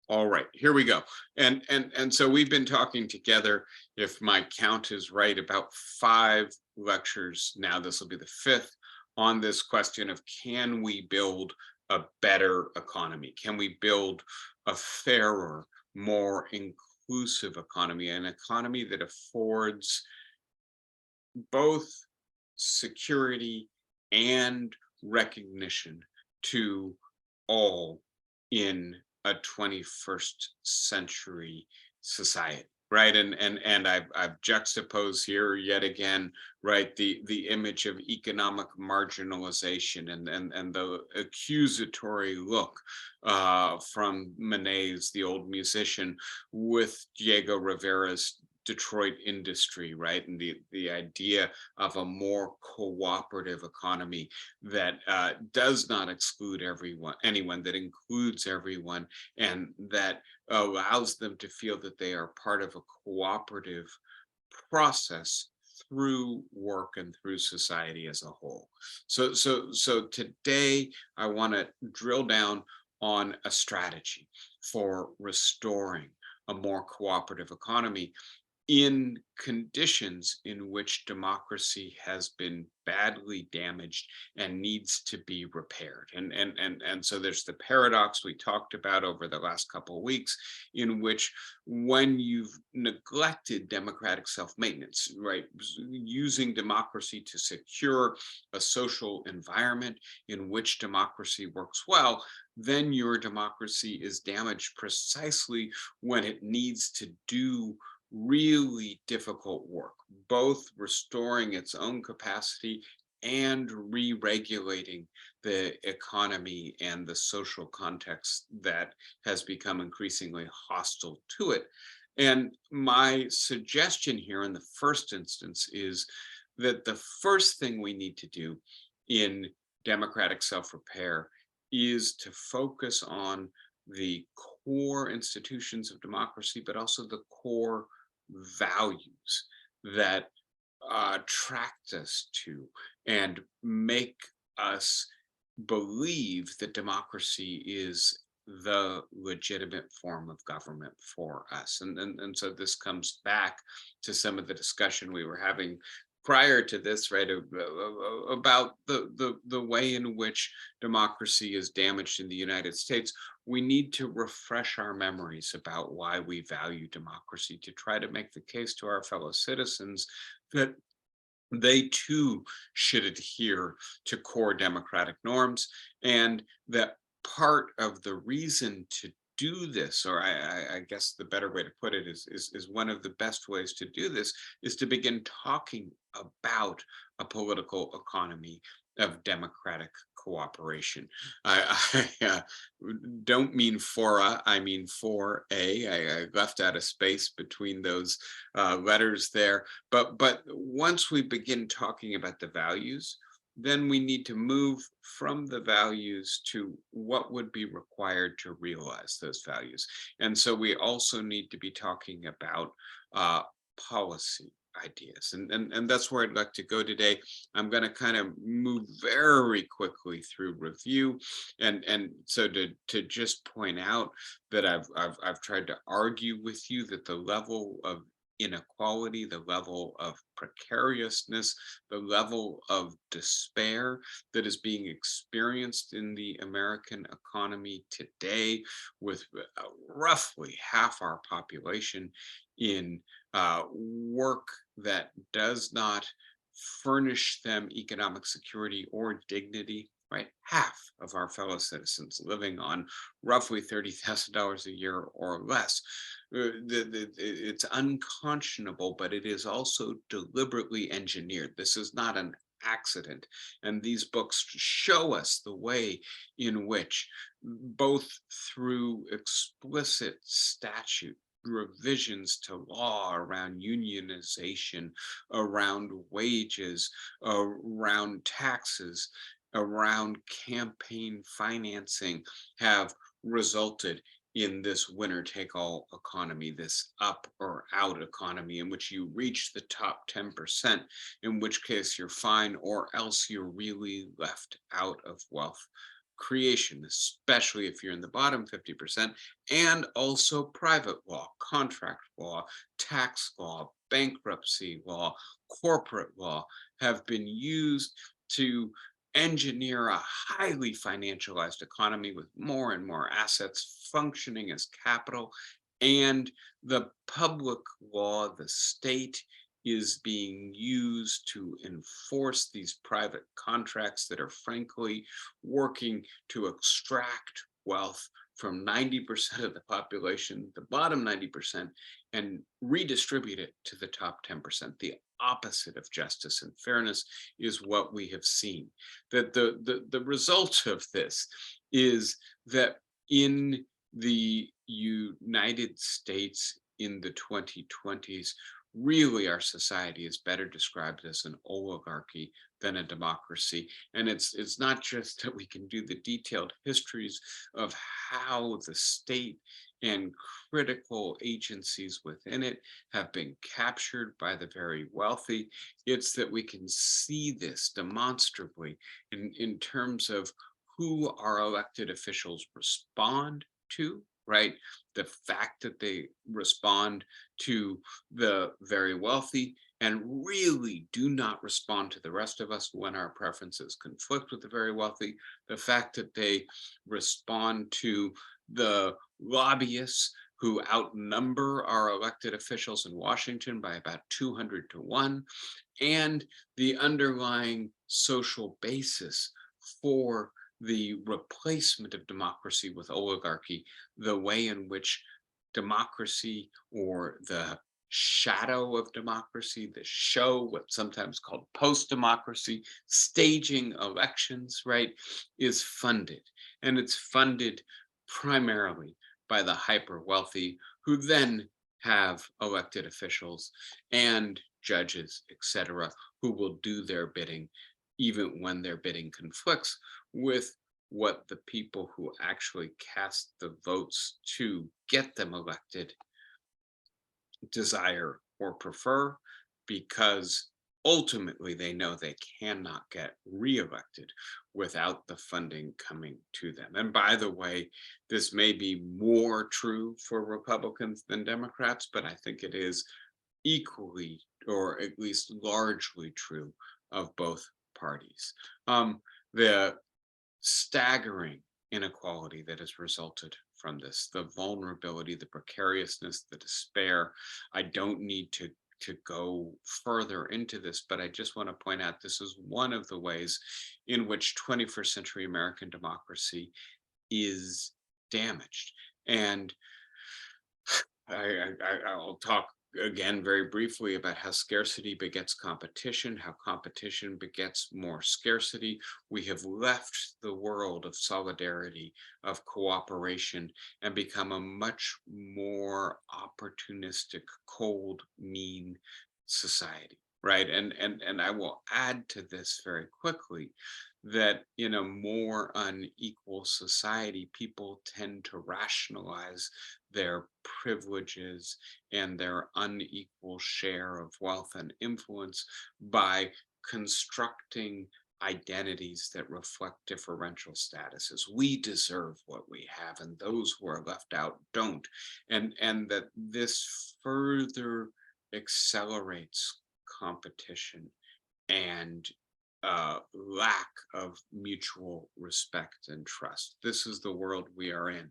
All right, here we go. And so we've been talking together, if my count is right, about 5 lectures now. This will be the fifth on this question of, can we build a better economy? Can we build a fairer, more inclusive economy, an economy that affords both security and recognition to all in a 21st century society, right? And I've juxtaposed here yet again, right, the image of economic marginalization and the accusatory look from Monet's The Old Musician, with Diego Rivera's Detroit Industry, right? And the idea of a more cooperative economy that does not exclude anyone, that includes everyone, and that allows them to feel that they are part of a cooperative process through work and through society as a whole. So today I want to drill down on a strategy for restoring a more cooperative economy in conditions in which democracy has been badly damaged and needs to be repaired. And so there's the paradox we talked about over the last couple of weeks, in which, when you've neglected democratic self-maintenance, right, using democracy to secure a social environment in which democracy works well, then your democracy is damaged precisely when it needs to do really difficult work, both restoring its own capacity and re-regulating the economy and the social context that has become increasingly hostile to it. And my suggestion here in the first instance is that the first thing we need to do in democratic self-repair is to focus on the core institutions of democracy, but also the core values that attract us to and make us believe that democracy is the legitimate form of government for us. And so this comes back to some of the discussion we were having prior to this, right, about the way in which democracy is damaged in the United States. We need to refresh our memories about why we value democracy, to try to make the case to our fellow citizens that they too should adhere to core democratic norms, and that part of the reason to do this, or I guess the better way to put it is one of the best ways to do this, is to begin talking about a political economy of democratic cooperation. I don't mean fora, I mean for a. I left out a space between those letters there. But once we begin talking about the values, then we need to move from the values to what would be required to realize those values. And so we also need to be talking about policy ideas. And that's where I'd like to go today. I'm going to kind of move very quickly through review. And so to just point out that I've tried to argue with you that the level of inequality, the level of precariousness, the level of despair that is being experienced in the American economy today, with roughly half our population in work that does not furnish them economic security or dignity, right? Half of our fellow citizens living on roughly $30,000 a year or less. It's unconscionable, but it is also deliberately engineered. This is not an accident. And these books show us the way in which, both through explicit statute, revisions to law around unionization, around wages, around taxes, around campaign financing, have resulted in this winner take all economy, this up or out economy, in which you reach the top 10%, in which case you're fine, or else you're really left out of wealth creation, especially if you're in the bottom 50%, and also private law, contract law, tax law, bankruptcy law, corporate law have been used to engineer a highly financialized economy with more and more assets functioning as capital. And the public law, the state, is being used to enforce these private contracts that are frankly working to extract wealth from 90% of the population, the bottom 90%, and redistribute it to the top 10%. The opposite of justice and fairness is what we have seen. That the result of this is that in the United States in the 2020s, really our society is better described as an oligarchy than a democracy. And it's not just that we can do the detailed histories of how the state and critical agencies within it have been captured by the very wealthy. It's that we can see this demonstrably in terms of who our elected officials respond to, right? The fact that they respond to the very wealthy and really do not respond to the rest of us when our preferences conflict with the very wealthy. The fact that they respond to the lobbyists who outnumber our elected officials in Washington by about 200 to 1, and the underlying social basis for the replacement of democracy with oligarchy, the way in which democracy, or the shadow of democracy, the show, what's sometimes called post-democracy, staging elections, right, is funded. And it's funded primarily by the hyper wealthy, who then have elected officials and judges, etc., who will do their bidding, even when their bidding conflicts with what the people who actually cast the votes to get them elected desire or prefer, because ultimately they know they cannot get reelected without the funding coming to them. And by the way, this may be more true for Republicans than Democrats, but I think it is equally, or at least largely true, of both parties. The staggering inequality that has resulted from this, the vulnerability, the precariousness, the despair. I don't need to go further into this, but I just want to point out this is one of the ways in which 21st century American democracy is damaged. And I'll talk again very briefly about how scarcity begets competition, how competition begets more scarcity. We have left the world of solidarity, of cooperation, and become a much more opportunistic, cold, mean society, right? And I will add to this very quickly that in a more unequal society, people tend to rationalize their privileges and their unequal share of wealth and influence by constructing identities that reflect differential statuses. We deserve what we have, and those who are left out don't. And that this further accelerates competition and lack of mutual respect and trust. This is the world we are in.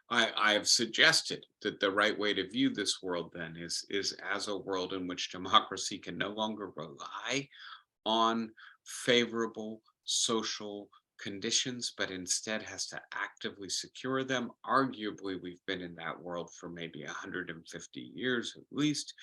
I have suggested that the right way to view this world then is as a world in which democracy can no longer rely on favorable social conditions, but instead has to actively secure them. Arguably, we've been in that world for maybe 150 years at least.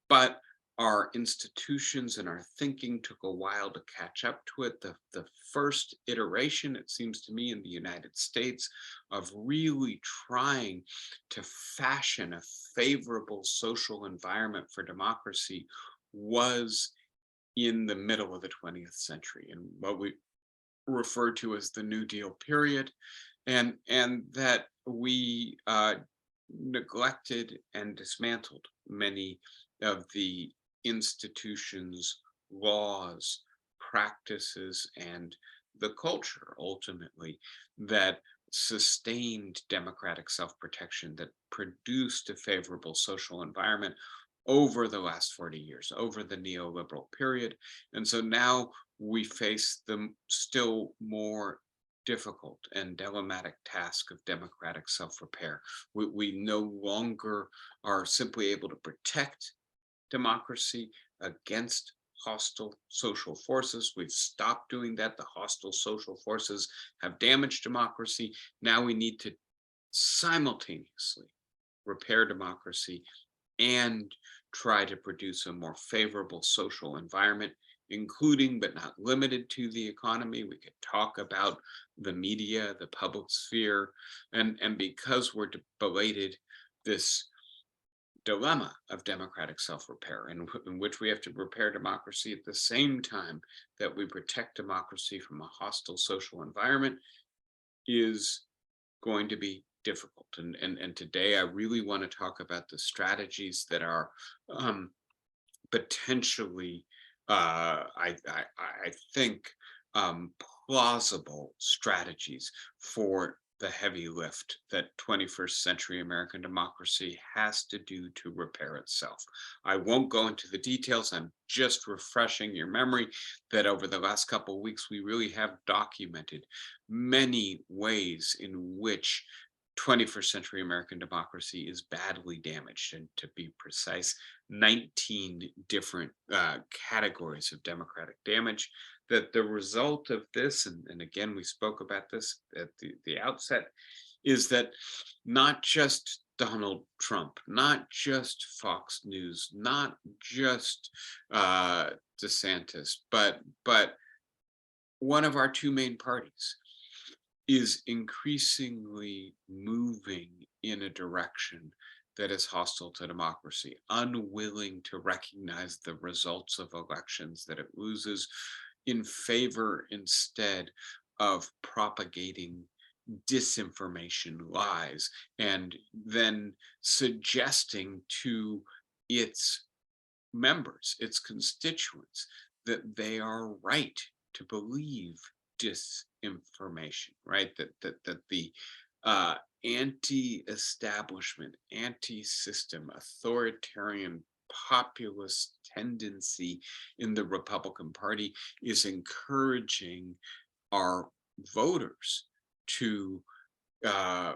But our institutions and our thinking took a while to catch up to it. The first iteration, it seems to me, in the United States of really trying to fashion a favorable social environment for democracy was in the middle of the 20th century, and what we refer to as the New Deal period, and that we neglected and dismantled many of the institutions, laws, practices, and the culture ultimately that sustained democratic self-protection, that produced a favorable social environment over the last 40 years, over the neoliberal period. And so now we face the still more difficult and dilemmatic task of democratic self-repair. We no longer are simply able to protect democracy against hostile social forces. We've stopped doing that. The hostile social forces have damaged democracy. Now we need to simultaneously repair democracy and try to produce a more favorable social environment, including but not limited to the economy. We could talk about the media, the public sphere, and because we're belated this dilemma of democratic self-repair in which we have to repair democracy at the same time that we protect democracy from a hostile social environment is going to be difficult. And today I really want to talk about the strategies that are um, potentially, I think, um, plausible strategies for the heavy lift that 21st century American democracy has to do to repair itself. I won't go into the details. I'm just refreshing your memory that over the last couple of weeks, we really have documented many ways in which 21st century American democracy is badly damaged. And to be precise, 19 different categories of democratic damage. That the result of this, and again, we spoke about this at the outset, is that not just Donald Trump, not just Fox News, not just DeSantis, but one of our two main parties is increasingly moving in a direction that is hostile to democracy, unwilling to recognize the results of elections that it loses in favor instead of propagating disinformation, lies, and then suggesting to its members, its constituents, that they are right to believe disinformation, right? That the anti-establishment, anti-system, authoritarian populist tendency in the Republican Party is encouraging our voters to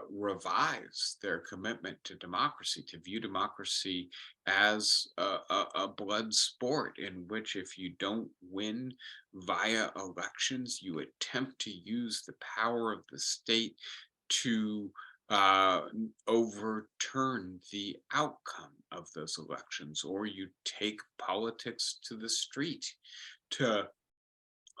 revise their commitment to democracy, to view democracy as a blood sport in which if you don't win via elections, you attempt to use the power of the state to uh, overturn the outcome of those elections, or you take politics to the street to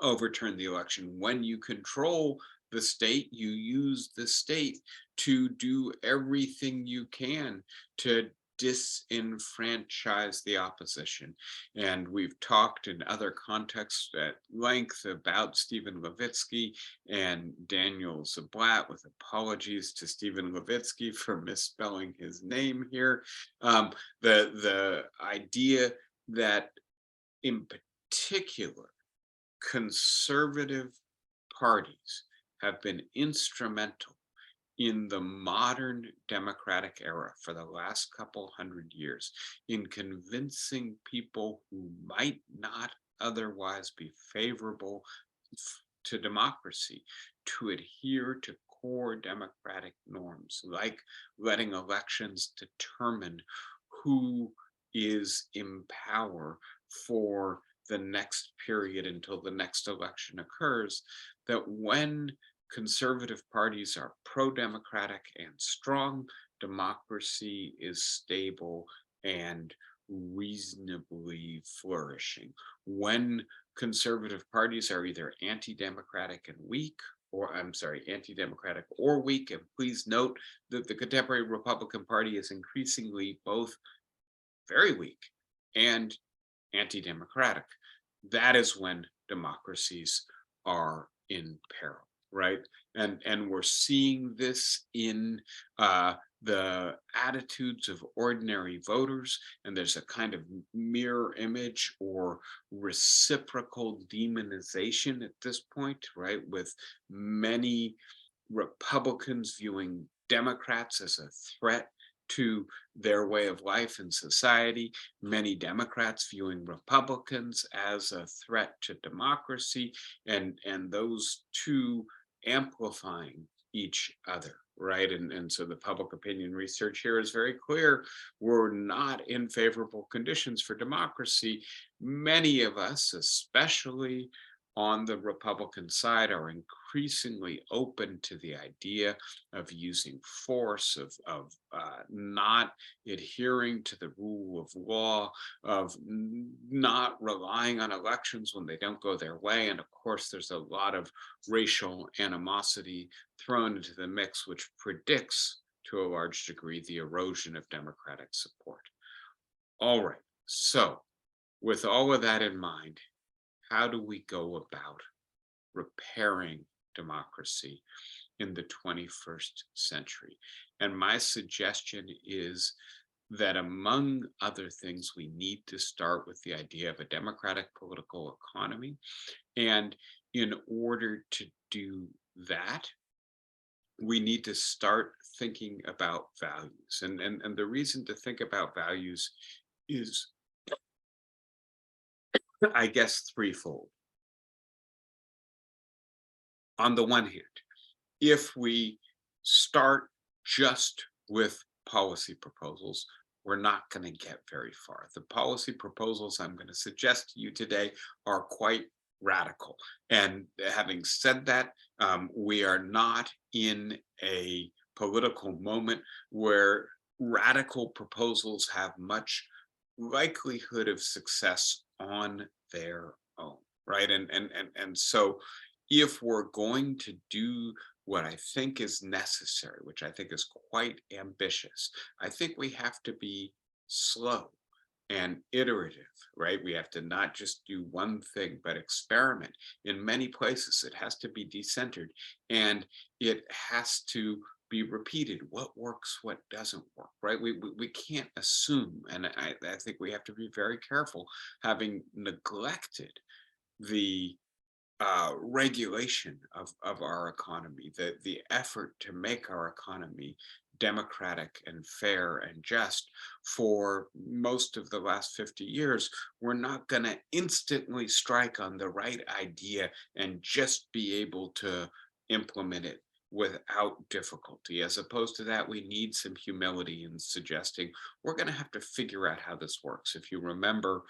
overturn the election. When you control the state, you use the state to do everything you can to disenfranchise the opposition. And we've talked in other contexts at length about Stephen Levitsky and Daniel Zablat, with apologies to Stephen Levitsky for misspelling his name here. The idea that in particular, conservative parties have been instrumental in the modern democratic era for the last couple hundred years in convincing people who might not otherwise be favorable to democracy to adhere to core democratic norms, like letting elections determine who is in power for the next period until the next election occurs. That when conservative parties are pro-democratic and strong, democracy is stable and reasonably flourishing. When conservative parties are either anti-democratic and weak, or I'm sorry, anti-democratic or weak, and please note that the contemporary Republican Party is increasingly both very weak and anti-democratic, that is when democracies are in peril. right? And we're seeing this in uh, the attitudes of ordinary voters, and there's a kind of mirror image or reciprocal demonization at this point, right? With many Republicans viewing Democrats as a threat to their way of life and society, many Democrats viewing Republicans as a threat to democracy, and those two amplifying each other, right? And so the public opinion research here is very clear. We're not in favorable conditions for democracy. Many of us, especially on the Republican side, are increasingly open to the idea of using force, of not adhering to the rule of law, of not relying on elections when they don't go their way. And of course, there's a lot of racial animosity thrown into the mix, which predicts to a large degree the erosion of Democratic support. All right. So, with all of that in mind, how do we go about repairing democracy in the 21st century? And my suggestion is that, among other things, we need to start with the idea of a democratic political economy. And in order to do that, we need to start thinking about values. And the reason to think about values is, I guess, threefold. On the one hand, if we start just with policy proposals, we're not going to get very far. The policy proposals I'm going to suggest to you today are quite radical. And having said that, we are not in a political moment where radical proposals have much likelihood of success on their own, right? And so if we're going to do what I think is necessary, which I think is quite ambitious, I think we have to be slow and iterative, right? We have to not just do one thing, but experiment. In many places, it has to be decentered, and it has to be repeated. What works, what doesn't work, right? We can't assume, and I think we have to be very careful, having neglected the regulation of our economy, the effort to make our economy democratic and fair and just for most of the last 50 years. We're not going to instantly strike on the right idea and just be able to implement it without difficulty. As opposed to that, we need some humility in suggesting we're going to have to figure out how this works. If you remember,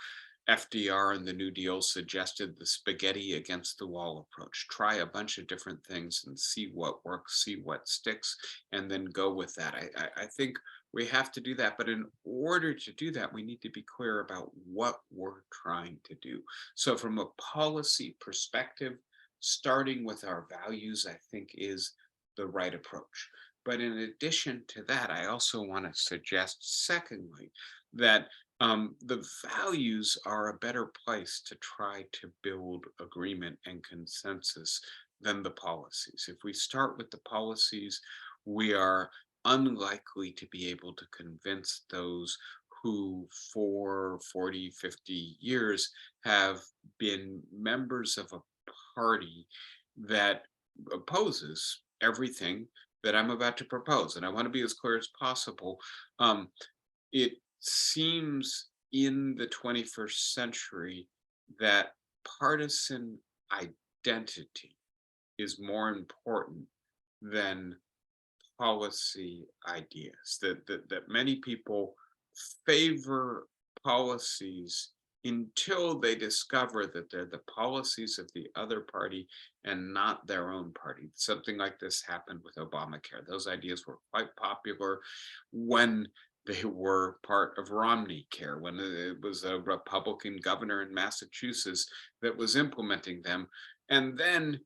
FDR and the New Deal suggested the spaghetti against the wall approach. Try a bunch of different things and see what works, see what sticks, and then go with that. I think we have to do that. But in order to do that, we need to be clear about what we're trying to do. So, from a policy perspective, starting with our values, I think, is the right approach. But in addition to that, I also want to suggest, secondly, that the values are a better place to try to build agreement and consensus than the policies. If we start with the policies, we are unlikely to be able to convince those who for 40, 50 years have been members of a party that opposes everything that I'm about to propose. And I want to be as clear as possible. It seems in the 21st century that partisan identity is more important than policy ideas, that many people favor policies until they discover that they're the policies of the other party and not their own party. Something like this happened with Obamacare. Those ideas were quite popular when they were part of Romney Care, when it was a Republican governor in Massachusetts that was implementing them. And then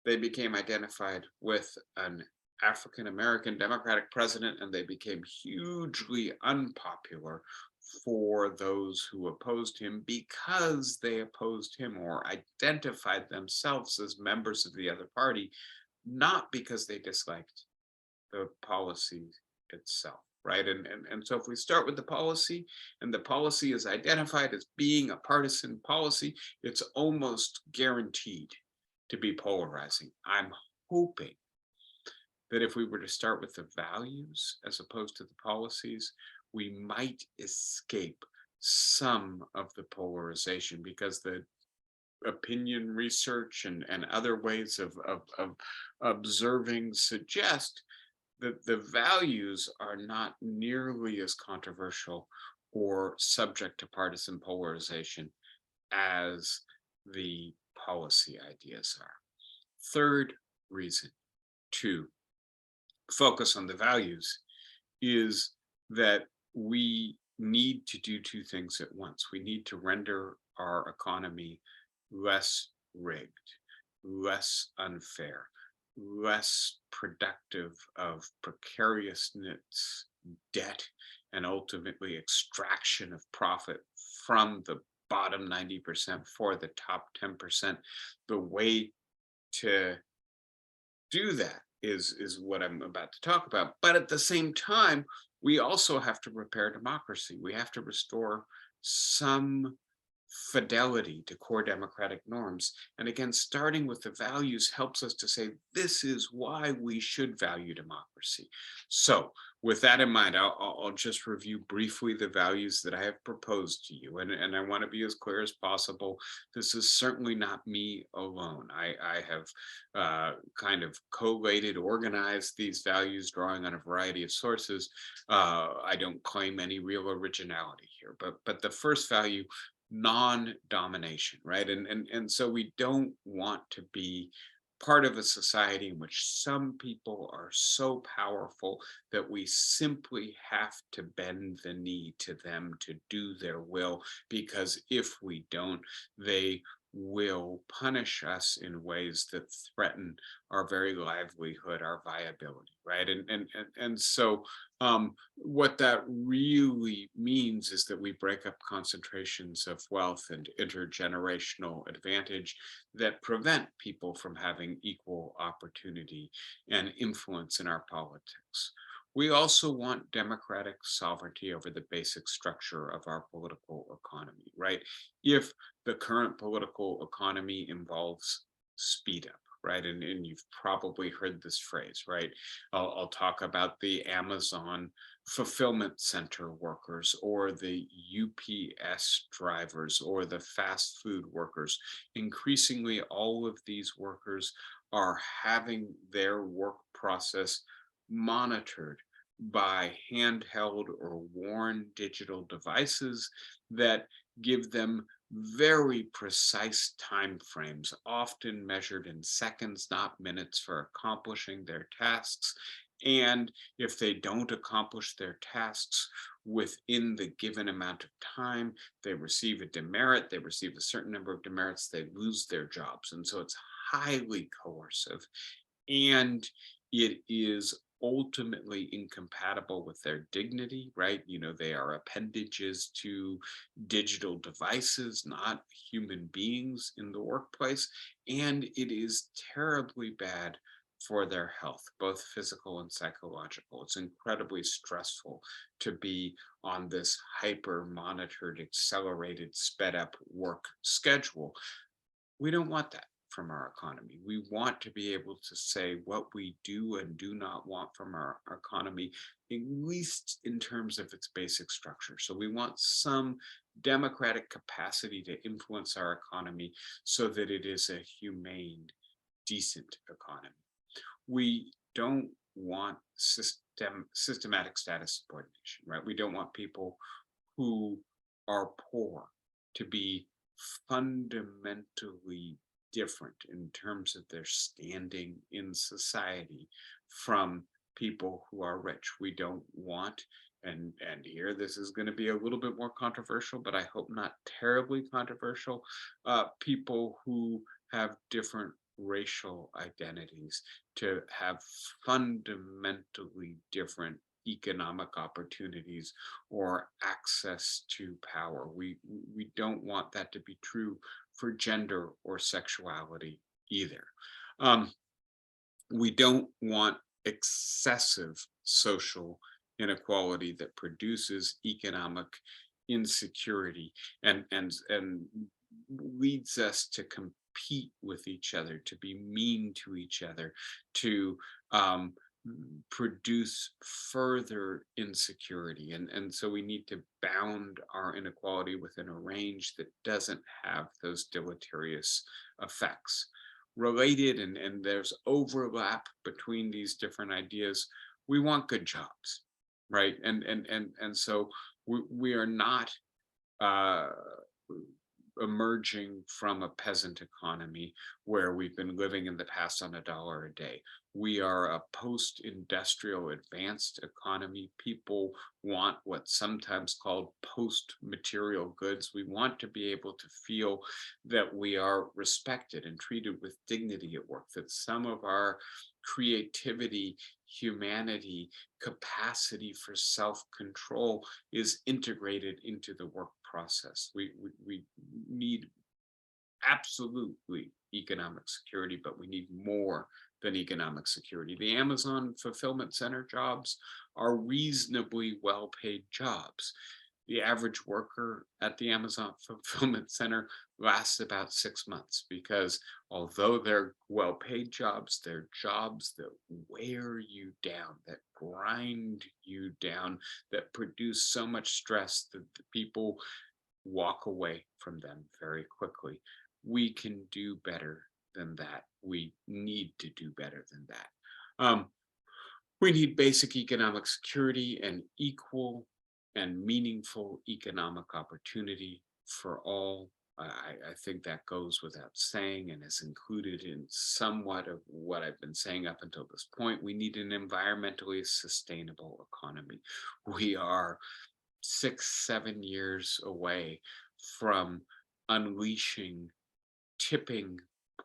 they became identified with an African American Democratic president, and they became hugely unpopular for those who opposed him because they opposed him or identified themselves as members of the other party, not because they disliked the policy itself, right? And so if we start with the policy, and the policy is identified as being a partisan policy, it's almost guaranteed to be polarizing. I'm hoping that if we were to start with the values as opposed to the policies, we might escape some of the polarization, because the opinion research and other ways of observing suggest that the values are not nearly as controversial or subject to partisan polarization as the policy ideas are. Third reason to focus on the values is that we need to do two things at once. We need to render our economy less rigged, less unfair, less productive of precariousness, debt, and ultimately extraction of profit from the bottom 90% for the top 10%. The way to do that is what I'm about to talk about. But at the same time, we also have to repair democracy. We have to restore some fidelity to core democratic norms. And again, starting with the values helps us to say, this is why we should value democracy. So with that in mind, I'll just review briefly the values that I have proposed to you. And I want to be as clear as possible. This is certainly not me alone. I have kind of collated, organized these values, drawing on a variety of sources. I don't claim any real originality here, but the first value, non-domination, right? And so we don't want to be part of a society in which some people are so powerful that we simply have to bend the knee to them to do their will, because if we don't, they will punish us in ways that threaten our very livelihood, our viability, right? And so what that really means is that we break up concentrations of wealth and intergenerational advantage that prevent people from having equal opportunity and influence in our politics. We also want democratic sovereignty over the basic structure of our political economy, right? If the current political economy involves speed up, right? And you've probably heard this phrase, right? I'll talk about the Amazon fulfillment center workers, or the UPS drivers, or the fast food workers. Increasingly, all of these workers are having their work process monitored by handheld or worn digital devices that give them very precise time frames, often measured in seconds, not minutes, for accomplishing their tasks. And if they don't accomplish their tasks within the given amount of time, they receive a demerit, they receive a certain number of demerits, they lose their jobs. And so it's highly coercive. And it is ultimately incompatible with their dignity, right? You know, they are appendages to digital devices, not human beings in the workplace. And it is terribly bad for their health, both physical and psychological. It's incredibly stressful to be on this hyper monitored, accelerated, sped up work schedule. We don't want that from our economy. We want to be able to say what we do and do not want from our economy, at least in terms of its basic structure. So we want some democratic capacity to influence our economy so that it is a humane, decent economy. We don't want systematic status subordination, right? We don't want people who are poor to be fundamentally different in terms of their standing in society from people who are rich. We don't want, and here this is going to be a little bit more controversial, but I hope not terribly controversial, people who have different racial identities to have fundamentally different economic opportunities or access to power. We don't want that to be true for gender or sexuality either. Um, we don't want excessive social inequality that produces economic insecurity and leads us to compete with each other, to be mean to each other, to um, produce further insecurity. And so we need to bound our inequality within a range that doesn't have those deleterious effects. Related, and there's overlap between these different ideas. We want good jobs, right? And so we are not uh, emerging from a peasant economy where we've been living in the past on $1 a day. We are a post-industrial advanced economy. People want what's sometimes called post-material goods. We want to be able to feel that we are respected and treated with dignity at work, that some of our creativity, humanity, capacity for self-control is integrated into the work process. We need absolutely economic security, but we need more than economic security. The Amazon fulfillment center jobs are reasonably well paid jobs. The average worker at the Amazon fulfillment center lasts about 6 months because although they're well paid jobs, they're jobs that wear you down, that grind you down, that produce so much stress that the people walk away from them very quickly. We can do better than that. We need to do better than that. Um, we need basic economic security and equal and meaningful economic opportunity for all. I think that goes without saying and is included in somewhat of what I've been saying up until this point. We need an environmentally sustainable economy. We are 6, 7 years away from unleashing tipping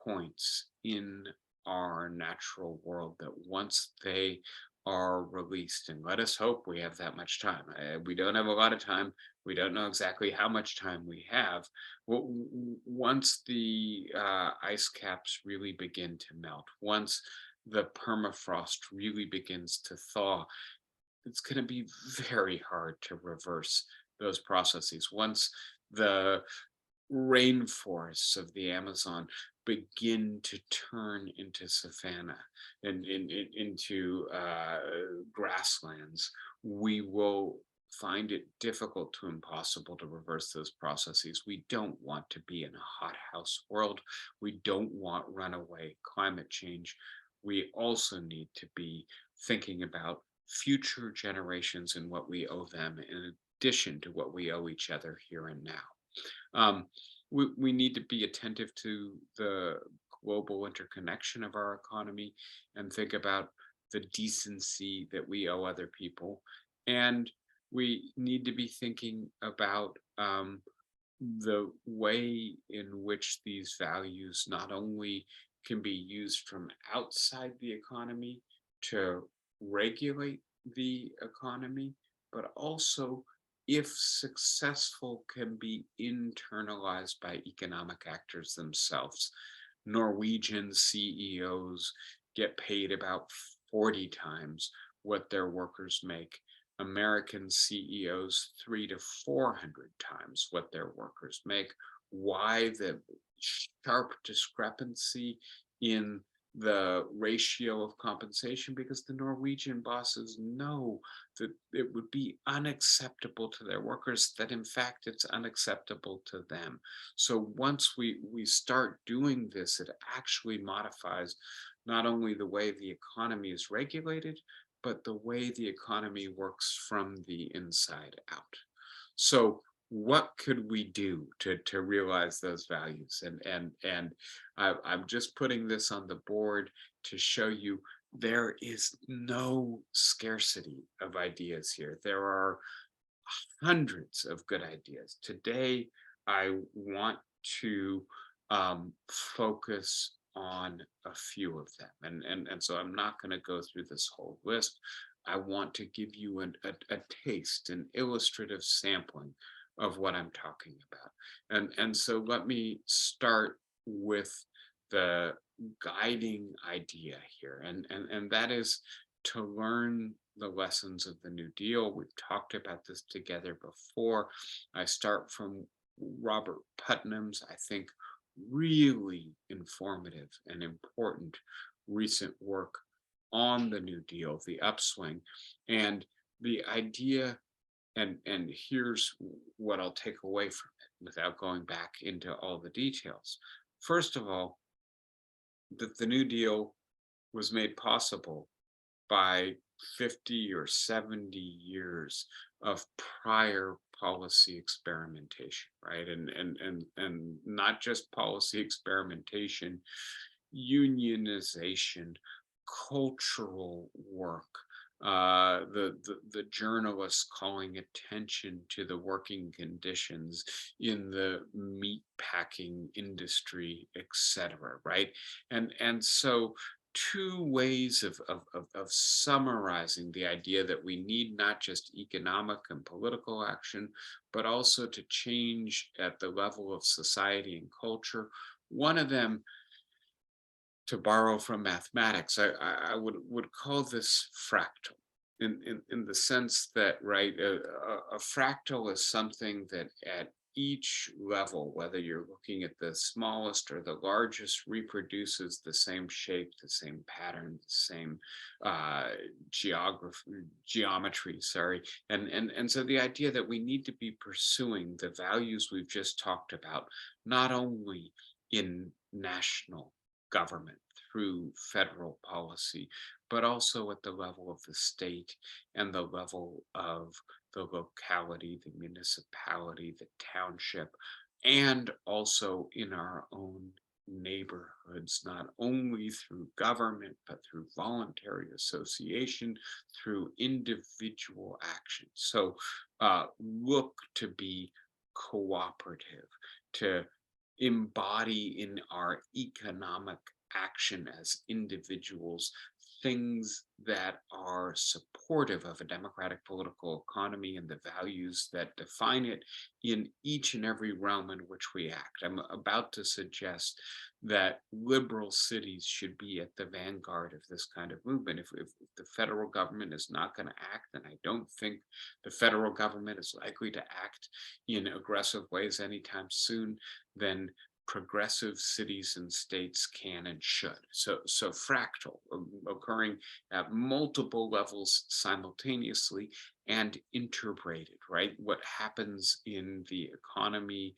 points in our natural world that once they are released, and let us hope we have that much time. We don't have a lot of time. We don't know exactly how much time we have. Once the ice caps really begin to melt, once the permafrost really begins to thaw, it's going to be very hard to reverse those processes. Once the rainforests of the Amazon begin to turn into savanna and into grasslands, we will find it difficult to impossible to reverse those processes. We don't want to be in a hothouse world. We don't want runaway climate change. We also need to be thinking about future generations and what we owe them in addition to what we owe each other here and now. Um, we need to be attentive to the global interconnection of our economy and think about the decency that we owe other people. And we need to be thinking about the way in which these values not only can be used from outside the economy to regulate the economy, but also, if successful, can be internalized by economic actors themselves. Norwegian CEOs get paid about 40 times what their workers make. American CEOs 300 to 400 times what their workers make. Why the sharp discrepancy in the ratio of compensation? Because the Norwegian bosses know that it would be unacceptable to their workers, that in fact it's unacceptable to them. So once we start doing this, it actually modifies not only the way the economy is regulated, but the way the economy works from the inside out. So what could we do to realize those values? And I'm just putting this on the board to show you there is no scarcity of ideas here. There are hundreds of good ideas. Today, I want to focus on a few of them. And so I'm not going to go through this whole list. I want to give you a taste, an illustrative sampling of what I'm talking about. And so let me start with the guiding idea here, and that is to learn the lessons of the New Deal. We've talked about this together before. I start from Robert Putnam's, I think, really informative and important recent work on the New Deal, the upswing, and the idea. And here's what I'll take away from it without going back into all the details. First of all, that the New Deal was made possible by 50 or 70 years of prior policy experimentation, right? And not just policy experimentation, unionization, cultural work, the journalists calling attention to the working conditions in the meat packing industry, etc. Right, and so two ways of summarizing the idea that we need not just economic and political action, but also to change at the level of society and culture. One of them, to borrow from mathematics, I would call this fractal, in the sense that, right, a fractal is something that at each level, whether you're looking at the smallest or the largest, reproduces the same shape, the same pattern, the same geometry, sorry. And so the idea that we need to be pursuing the values we've just talked about, not only in national government through federal policy, but also at the level of the state and the level of the locality, the municipality, the township, and also in our own neighborhoods, not only through government, but through voluntary association, through individual action. So look to be cooperative, to embody in our economic action as individuals things that are supportive of a democratic political economy and the values that define it in each and every realm in which we act. I'm about to suggest that liberal cities should be at the vanguard of this kind of movement. If the federal government is not going to act, then I don't think the federal government is likely to act in aggressive ways anytime soon. Then progressive cities and states can and should. So fractal, occurring at multiple levels simultaneously and interbraided, right? What happens in the economy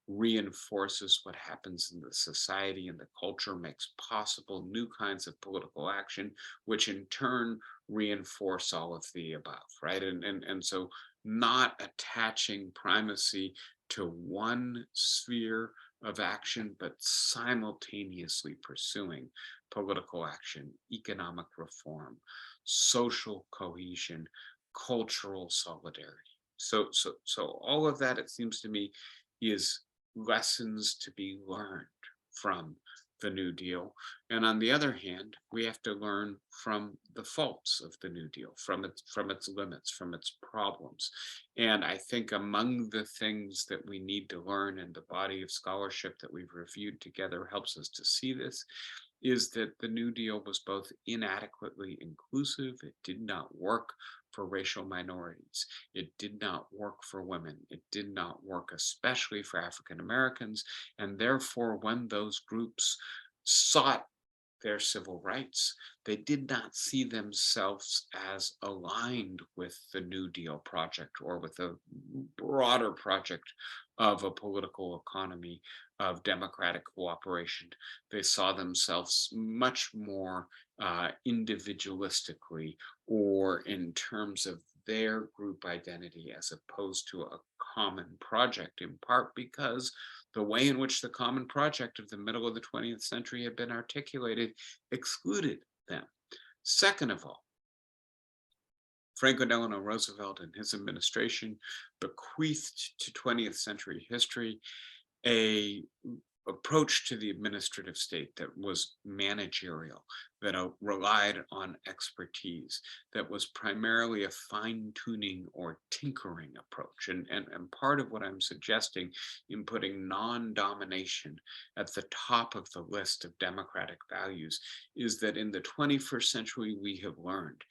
reinforces what happens in the society, and the culture makes possible new kinds of political action, which in turn reinforce all of the above, right? And so not attaching primacy to one sphere of action, but simultaneously pursuing political action, economic reform, social cohesion, cultural solidarity. So all of that, it seems to me, is lessons to be learned from the New Deal. And on the other hand, we have to learn from the faults of the New Deal, from its limits, from its problems. And I think among the things that we need to learn, and the body of scholarship that we've reviewed together helps us to see this, is that the New Deal was both inadequately inclusive. It did not work for racial minorities. It did not work for women. It did not work especially for African Americans. And therefore, when those groups sought their civil rights, they did not see themselves as aligned with the New Deal project or with a broader project of a political economy of democratic cooperation. They saw themselves much more individualistically, or in terms of their group identity, as opposed to a common project, in part because the way in which the common project of the middle of the 20th century had been articulated excluded them. Second of all, Franklin Delano Roosevelt and his administration bequeathed to 20th century history a approach to the administrative state that was managerial, that relied on expertise, that was primarily a fine tuning or tinkering approach. And part of what I'm suggesting in putting non domination at the top of the list of democratic values is that in the 21st century, we have learned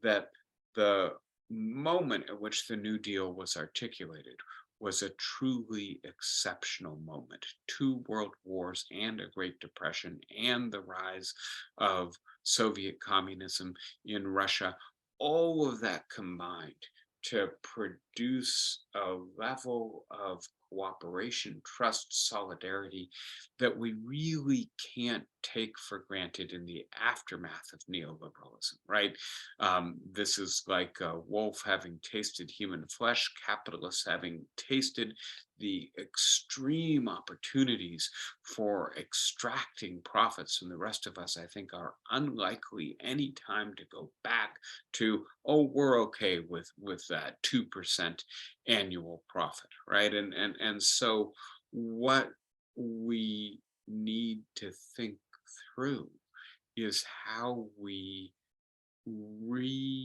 that the moment at which the New Deal was articulated was a truly exceptional moment. Two world wars and a Great Depression and the rise of Soviet communism in Russia, all of that combined to produce a level of cooperation, trust, solidarity that we really can't take for granted in the aftermath of neoliberalism, right? This is like a wolf having tasted human flesh, capitalists having tasted the extreme opportunities for extracting profits from the rest of us. I think are unlikely any time to go back to, oh, we're okay with that 2% annual profit, right? And so what we need to think through is how we reimagine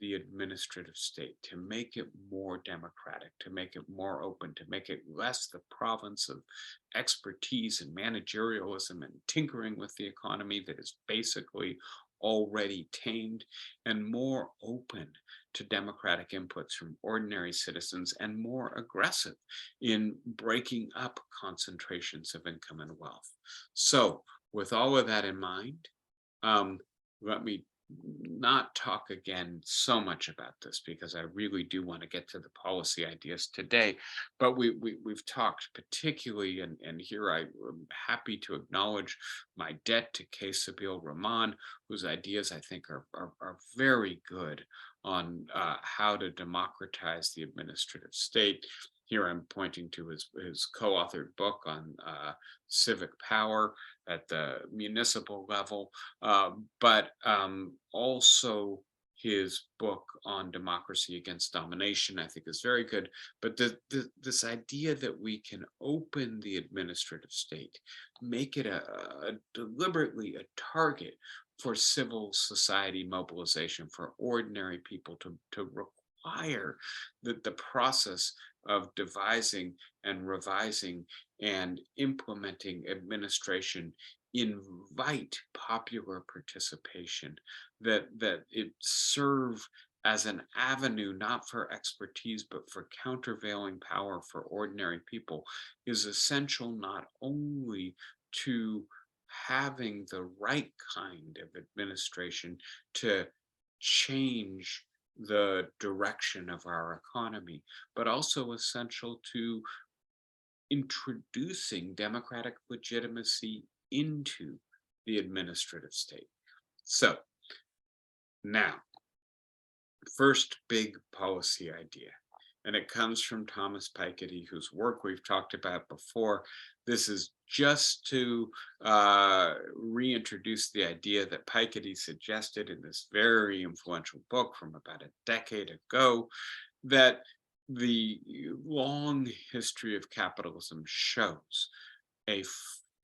the administrative state to make it more democratic, to make it more open, to make it less the province of expertise and managerialism and tinkering with the economy that is basically already tamed, and more open to democratic inputs from ordinary citizens and more aggressive in breaking up concentrations of income and wealth. So, with all of that in mind, um, let me not talk again so much about this because I really do want to get to the policy ideas today. But we've talked particularly, and here I am happy to acknowledge my debt to Kesabil Rahman, whose ideas I think are very good on how to democratize the administrative state. Here I'm pointing to his co-authored book on civic power at the municipal level, but also his book on democracy against domination, I think is very good. But this idea that we can open the administrative state, make it deliberately a target for civil society mobilization, for ordinary people to require that the process of devising and revising and implementing administration invite popular participation, that it serve as an avenue not for expertise but for countervailing power for ordinary people, is essential not only to having the right kind of administration to change the direction of our economy, but also essential to introducing democratic legitimacy into the administrative state. So now, first big policy idea, and it comes from Thomas Piketty, whose work we've talked about before. This is just to reintroduce the idea that Piketty suggested in this very influential book from about a decade ago, that the long history of capitalism shows a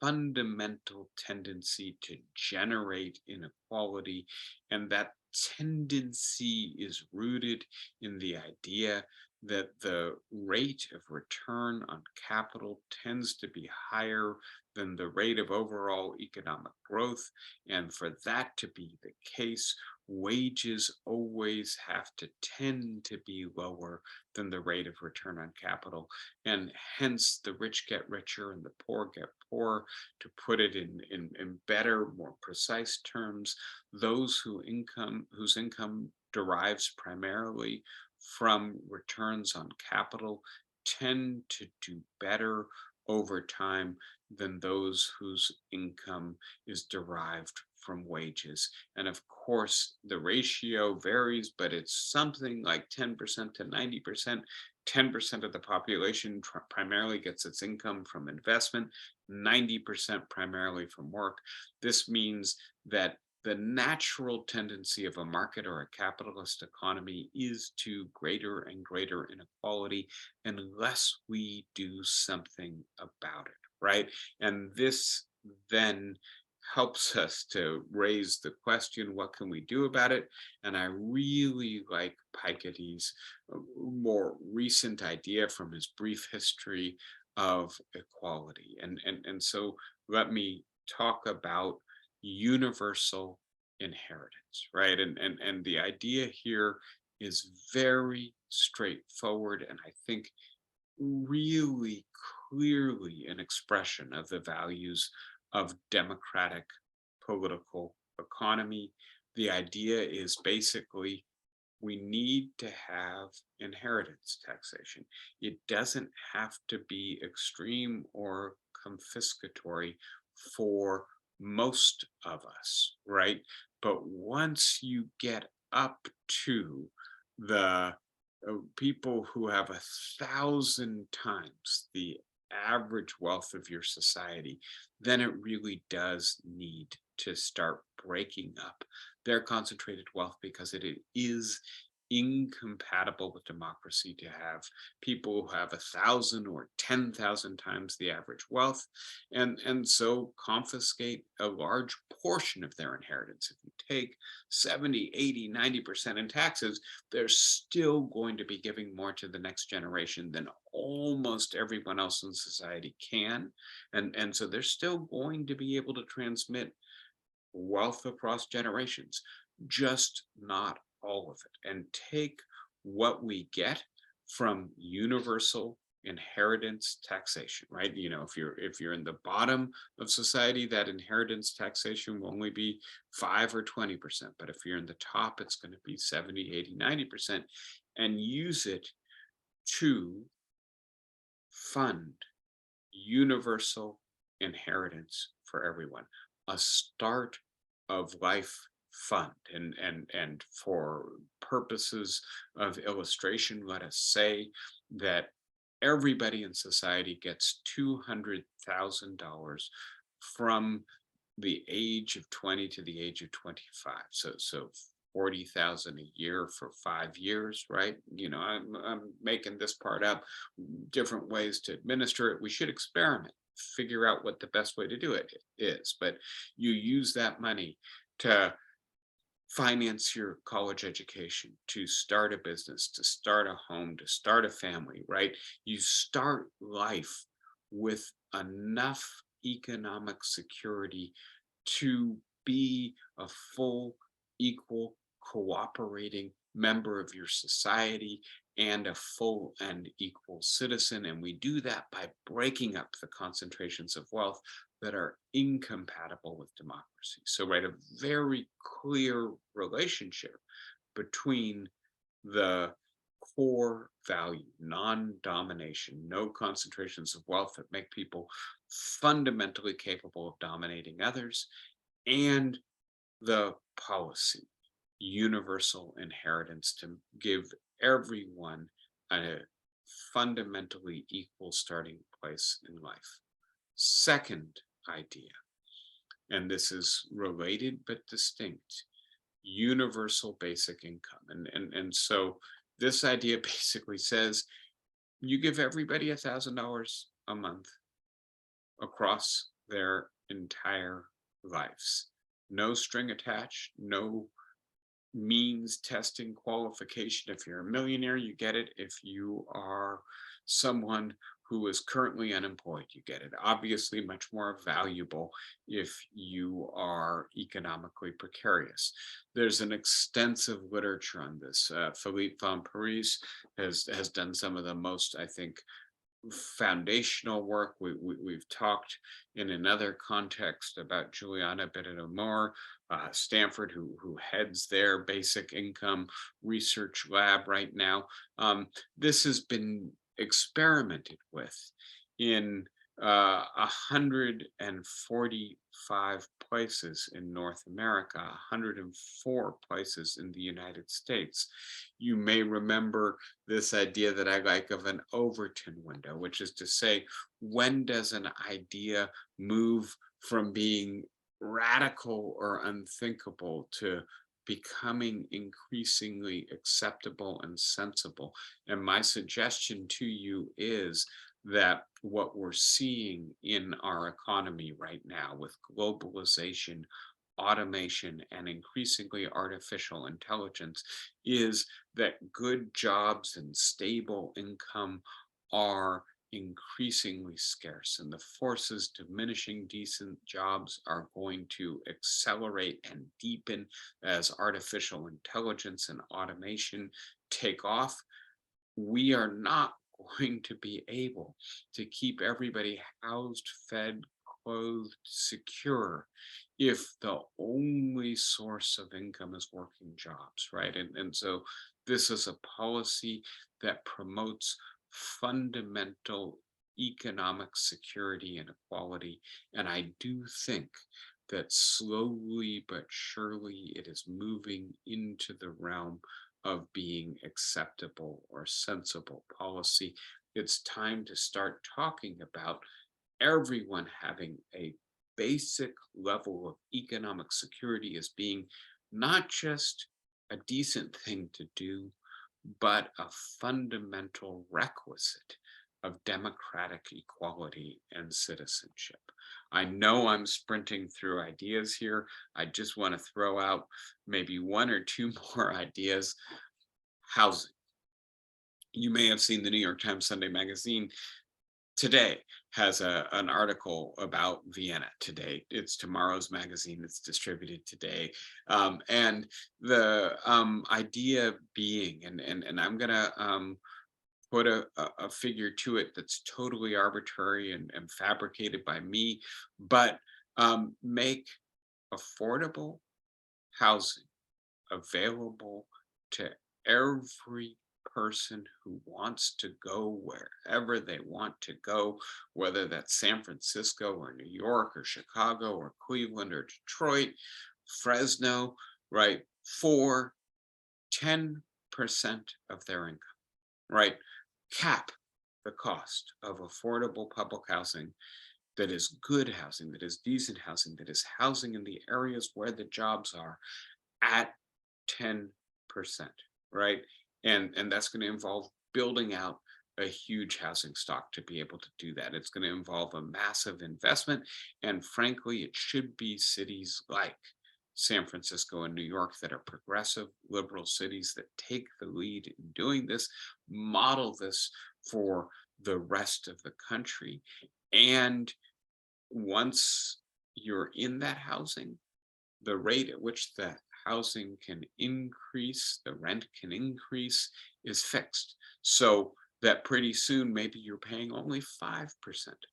fundamental tendency to generate inequality, and that tendency is rooted in the idea that the rate of return on capital tends to be higher than the rate of overall economic growth. And for that to be the case, wages always have to tend to be lower than the rate of return on capital. And hence the rich get richer and the poor get poorer. To put it in better, more precise terms, those whose income derives primarily from returns on capital tend to do better over time than those whose income is derived from wages. And of course, the ratio varies, but it's something like 10% to 90%. 10% of the population primarily gets its income from investment, 90% primarily from work. This means that the natural tendency of a market or a capitalist economy is to greater and greater inequality unless we do something about it, right? And this then helps us to raise the question, what can we do about it? And I really like Piketty's more recent idea from his brief history of equality. And so let me talk about universal inheritance, right? And the idea here is very straightforward, and I think really clearly an expression of the values of democratic political economy. The idea is basically we need to have inheritance taxation. It doesn't have to be extreme or confiscatory for most of us, right? But once you get up to the people who have 1,000 times the average wealth of your society, then it really does need to start breaking up their concentrated wealth, because it is incompatible with democracy to have people who have 1,000 or 10,000 times the average wealth, and so confiscate a large portion of their inheritance. If you take 70, 80, 90% in taxes, they're still going to be giving more to the next generation than almost everyone else in society can. And so they're still going to be able to transmit wealth across generations, just not all of it. And take what we get from universal inheritance taxation, right? You know, if you're in the bottom of society, that inheritance taxation will only be 5 or 20%. But if you're in the top, it's going to be 70, 80, 90%, and use it to fund universal inheritance for everyone, a start of life fund. And for purposes of illustration, let us say that everybody in society gets $200,000 from the age of 20 to the age of 25. So 40,000 a year for 5 years, right? You know, I'm making this part up, different ways to administer it. We should experiment, figure out what the best way to do it is. But you use that money to finance your college education, to start a business, to start a home, to start a family, right? You start life with enough economic security to be a full, equal, cooperating member of your society and a full and equal citizen. And we do that by breaking up the concentrations of wealth that are incompatible with democracy. So, right, a very clear relationship between the core value, non-domination, no concentrations of wealth that make people fundamentally capable of dominating others, and the policy, universal inheritance, to give everyone a fundamentally equal starting place in life. Second idea, and this is related but distinct, universal basic income. And so this idea basically says you give everybody $1,000 a month across their entire lives. No string attached, no means testing qualification. If you're a millionaire, you get it. If you are someone who is currently unemployed, you get it. Obviously, much more valuable if you are economically precarious. There's an extensive literature on this. Philippe von Paris has done some of the most, I think, foundational work. We've talked in another context about Juliana Benedamor, Stanford, who heads their basic income research lab right now. This has been experimented with in 145 places in North America, 104 places in the United States. You may remember this idea that I like of an Overton window, which is to say, when does an idea move from being radical or unthinkable to becoming increasingly acceptable and sensible. And my suggestion to you is that what we're seeing in our economy right now with globalization, automation, and increasingly artificial intelligence is that good jobs and stable income are increasingly scarce, and the forces diminishing decent jobs are going to accelerate and deepen as artificial intelligence and automation take off. We are not going to be able to keep everybody housed, fed, clothed, secure if the only source of income is working jobs, right? And so this is a policy that promotes fundamental economic security and equality. And I do think that slowly but surely it is moving into the realm of being acceptable or sensible policy. It's time to start talking about everyone having a basic level of economic security as being not just a decent thing to do, but a fundamental requisite of democratic equality and citizenship. I know I'm sprinting through ideas here. I just want to throw out maybe one or two more ideas. Housing. You may have seen the New York Times Sunday Magazine today has an article about Vienna today. It's tomorrow's magazine. It's distributed today. And the idea being, and I'm going to put a figure to it that's totally arbitrary and fabricated by me, but make affordable housing available to every person who wants to go wherever they want to go, whether that's San Francisco or New York or Chicago or Cleveland or Detroit, Fresno, right? For 10% of their income, right? Cap the cost of affordable public housing that is good housing, that is decent housing, that is housing in the areas where the jobs are at 10%, right? And that's going to involve building out a huge housing stock to be able to do that. It's going to involve a massive investment. And frankly, it should be cities like San Francisco and New York that are progressive liberal cities that take the lead in doing this, model this for the rest of the country. And once you're in that housing, the rate at which the housing can increase, the rent can increase, is fixed. So that pretty soon, maybe you're paying only 5%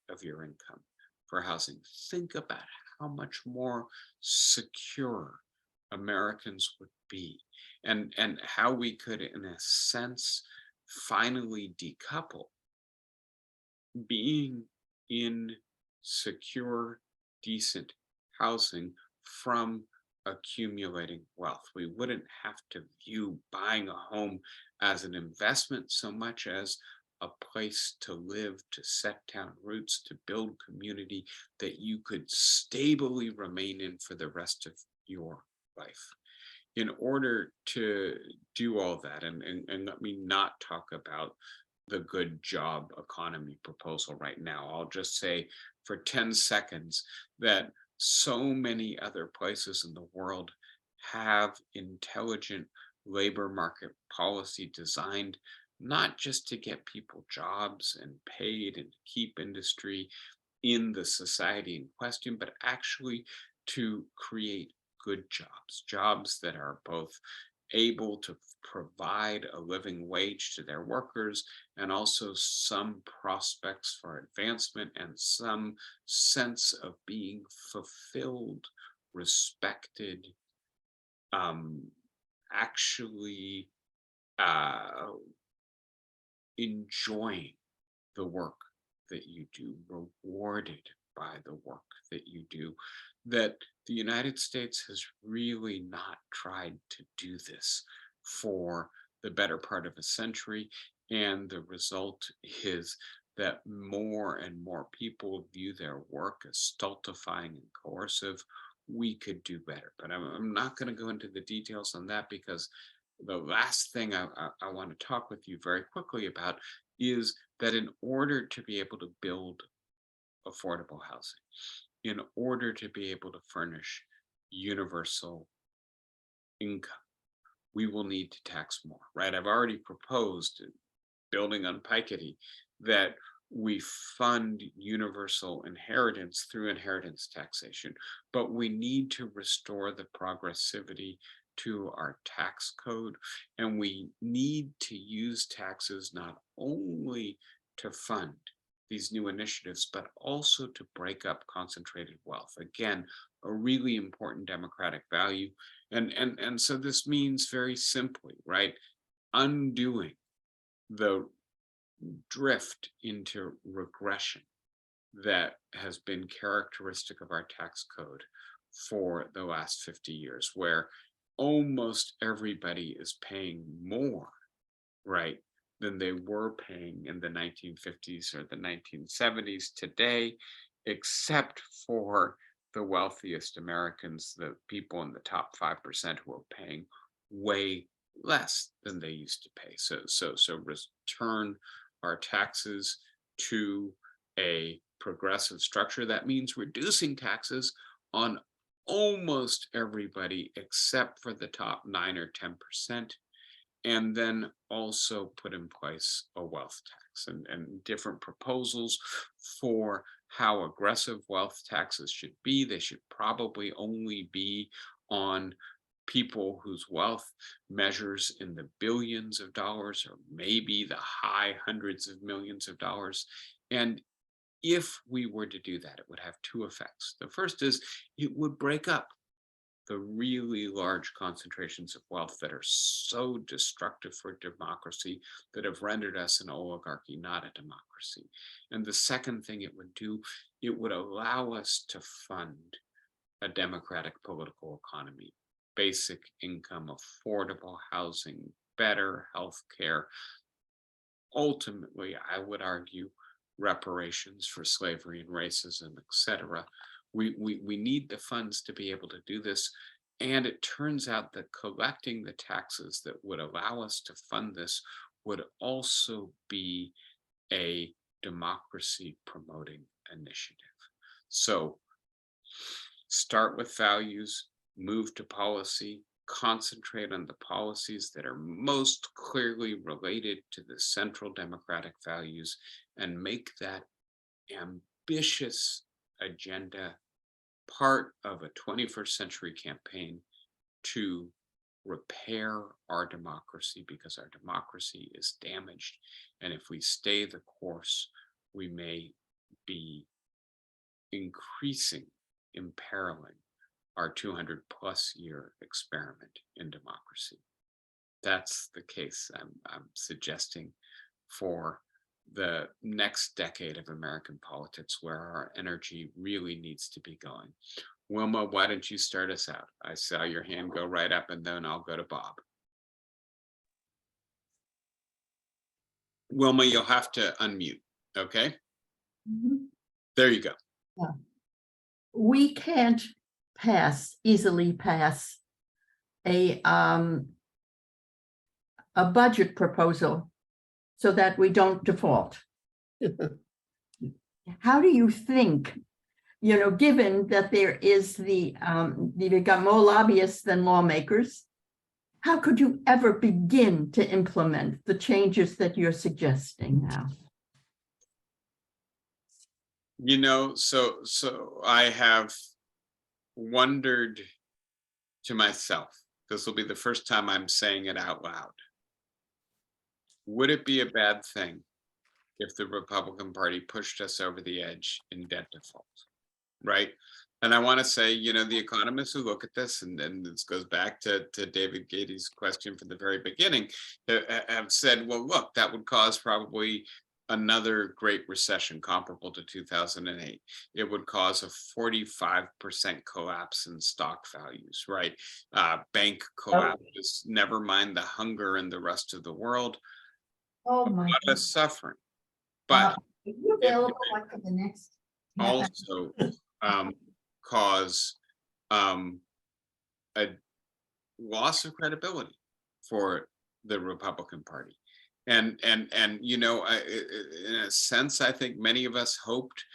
of your income for housing. Think about how much more secure Americans would be, and how we could, in a sense, finally decouple being in secure, decent housing from accumulating wealth. We wouldn't have to view buying a home as an investment so much as a place to live, to set down roots, to build community that you could stably remain in for the rest of your life. In order to do all that, and let me not talk about the good job economy proposal right now. I'll just say for 10 seconds that so many other places in the world have intelligent labor market policy designed not just to get people jobs and paid and keep industry in the society in question, but actually to create good jobs, jobs that are both able to provide a living wage to their workers and also some prospects for advancement and some sense of being fulfilled, respected, um, actually uh, enjoying the work that you do, rewarded by the work that you do, that the United States has really not tried to do this for the better part of a century. And the result is that more and more people view their work as stultifying and coercive, we could do better. But I'm not going to go into the details on that, because the last thing I want to talk with you very quickly about is that in order to be able to build affordable housing, in order to be able to furnish universal income, we will need to tax more, right? I've already proposed, building on Piketty, that we fund universal inheritance through inheritance taxation, but we need to restore the progressivity to our tax code. And we need to use taxes not only to fund these new initiatives, but also to break up concentrated wealth. Again, a really important democratic value. And so this means, very simply, right, undoing the drift into regression that has been characteristic of our tax code for the last 50 years, where almost everybody is paying more, right, than they were paying in the 1950s or the 1970s today, except for the wealthiest Americans, the people in the top 5% who are paying way less than they used to pay. So return our taxes to a progressive structure. That means reducing taxes on almost everybody except for the top 9 or 10%, and then also put in place a wealth tax, and different proposals for how aggressive wealth taxes should be. They should probably only be on people whose wealth measures in the billions of dollars, or maybe the high hundreds of millions of dollars. And if we were to do that, it would have two effects. The first is it would break up the really large concentrations of wealth that are so destructive for democracy, that have rendered us an oligarchy, not a democracy. And the second thing it would do, it would allow us to fund a democratic political economy, basic income, affordable housing, better health care. Ultimately, I would argue, reparations for slavery and racism, etc. We need the funds to be able to do this. And it turns out that collecting the taxes that would allow us to fund this would also be a democracy promoting initiative. So start with values, move to policy, concentrate on the policies that are most clearly related to the central democratic values, and make that ambitious agenda part of a 21st century campaign to repair our democracy, because our democracy is damaged. And if we stay the course, we may be imperiling our 200+ year experiment in democracy. That's the case I'm suggesting for the next decade of American politics, where our energy really needs to be going. Wilma, why don't you start us out? I saw your hand go right up, and then I'll go to Bob. Wilma, you'll have to unmute, okay? There you go. Yeah. We can't easily pass a budget proposal so that we don't default. How do you think, given that there is you've got more lobbyists than lawmakers, how could you ever begin to implement the changes that you're suggesting now? So I have wondered to myself, this will be the first time I'm saying it out loud, would it be a bad thing if the Republican Party pushed us over the edge in debt default, right? And I want to say, the economists who look at this, and this goes back to David Gady's question from the very beginning, have said, well, look, that would cause probably another great recession comparable to 2008. It would cause a 45% collapse in stock values, right? Bank collapses, never mind the hunger in the rest of the world. Oh my a lot of suffering. But are you available for the next? also cause a loss of credibility for the Republican Party. And in a sense, I think many of us hoped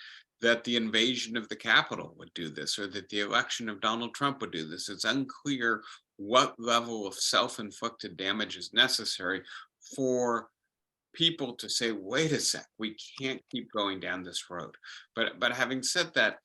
that the invasion of the Capitol would do this, or that the election of Donald Trump would do this. It's unclear what level of self-inflicted damage is necessary for people to say, wait a sec, we can't keep going down this road. But having said that,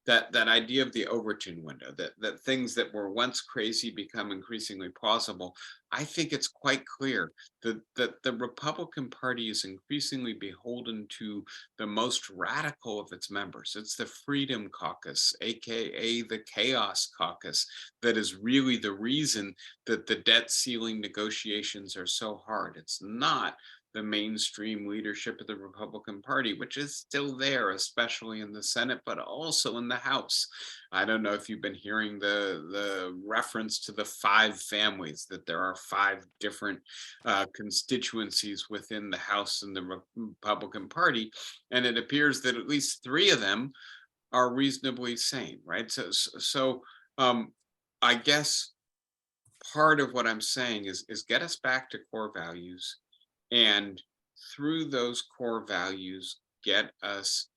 that idea of the Overton window, that things that were once crazy become increasingly plausible, I think it's quite clear that the Republican Party is increasingly beholden to the most radical of its members. It's the Freedom Caucus, aka the Chaos Caucus, that is really the reason that the debt ceiling negotiations are so hard. It's not the mainstream leadership of the Republican Party, which is still there, especially in the Senate, but also in the House. I don't know if you've been hearing the reference to the 5 families, that there are 5 different constituencies within the House and the Republican Party. And it appears that at least 3 of them are reasonably sane, right? So I guess part of what I'm saying is get us back to core values, and through those core values, get us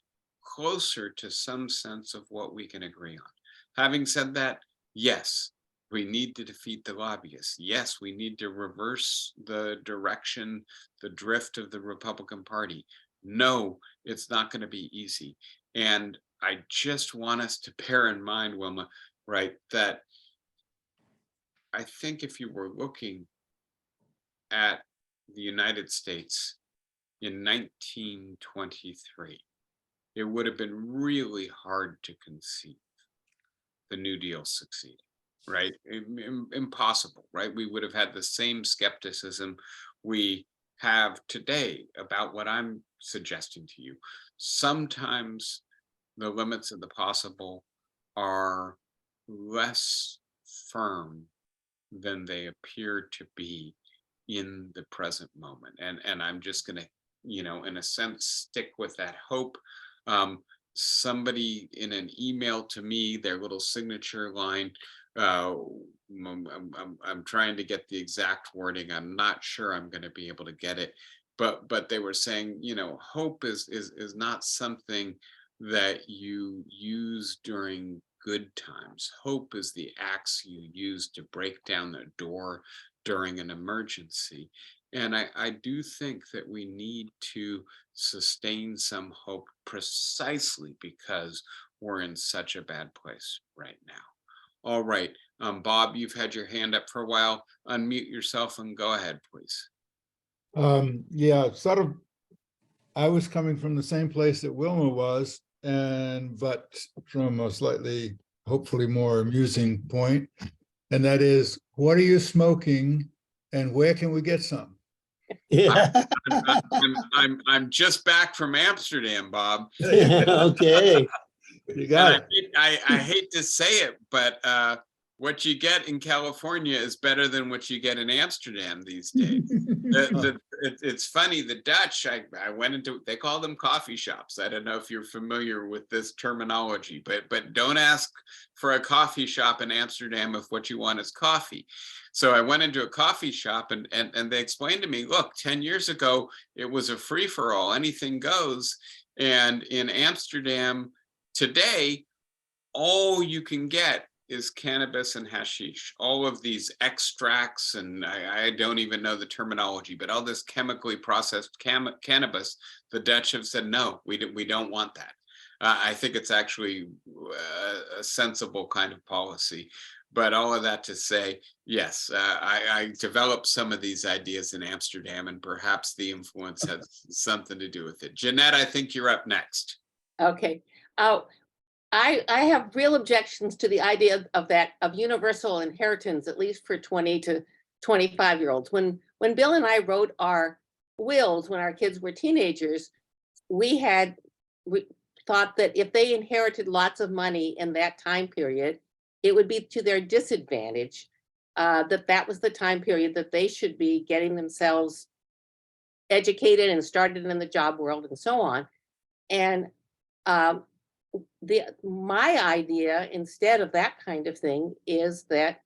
closer to some sense of what we can agree on. Having said that, yes, we need to defeat the lobbyists. Yes, we need to reverse the direction, the drift of the Republican Party. No, it's not going to be easy. And I just want us to bear in mind, Wilma, right, that I think if you were looking at the United States in 1923, it would have been really hard to conceive the New Deal succeeding, right? Impossible, right? We would have had the same skepticism we have today about what I'm suggesting to you. Sometimes the limits of the possible are less firm than they appear to be in the present moment. And I'm just going to, in a sense, stick with that hope. Somebody in an email to me, their little signature line, I'm trying to get the exact wording. I'm not sure I'm going to be able to get it, but they were saying, hope is not something that you use during good times. Hope is the axe you use to break down the door during an emergency. And I do think that we need to sustain some hope precisely because we're in such a bad place right now. All right, Bob, you've had your hand up for a while. Unmute yourself and go ahead, please. Yeah, sort of. I was coming from the same place that Wilma was, but from a slightly, hopefully more amusing point. And that is, what are you smoking and where can we get some? Yeah. I'm just back from Amsterdam, Bob. Okay. You got it. I hate to say it, but what you get in California is better than what you get in Amsterdam these days. It's funny, the Dutch, I went into, they call them coffee shops. I don't know if you're familiar with this terminology, but don't ask for a coffee shop in Amsterdam if what you want is coffee. So I went into a coffee shop and they explained to me, look, 10 years ago, it was a free-for-all, anything goes. And in Amsterdam today, all you can get is cannabis and hashish, all of these extracts, and I don't even know the terminology, but all this chemically processed cannabis, the Dutch have said, no, we don't want that. I think it's actually a sensible kind of policy. But all of that to say, yes, I developed some of these ideas in Amsterdam, and perhaps the influence has something to do with it. Jeanette, I think you're up next. Okay. I have real objections to the idea of universal inheritance, at least for 20 to 25-year-olds. When Bill and I wrote our wills when our kids were teenagers, we thought that if they inherited lots of money in that time period, it would be to their disadvantage, that was the time period that they should be getting themselves educated and started in the job world and so on. And my idea, instead of that kind of thing, is that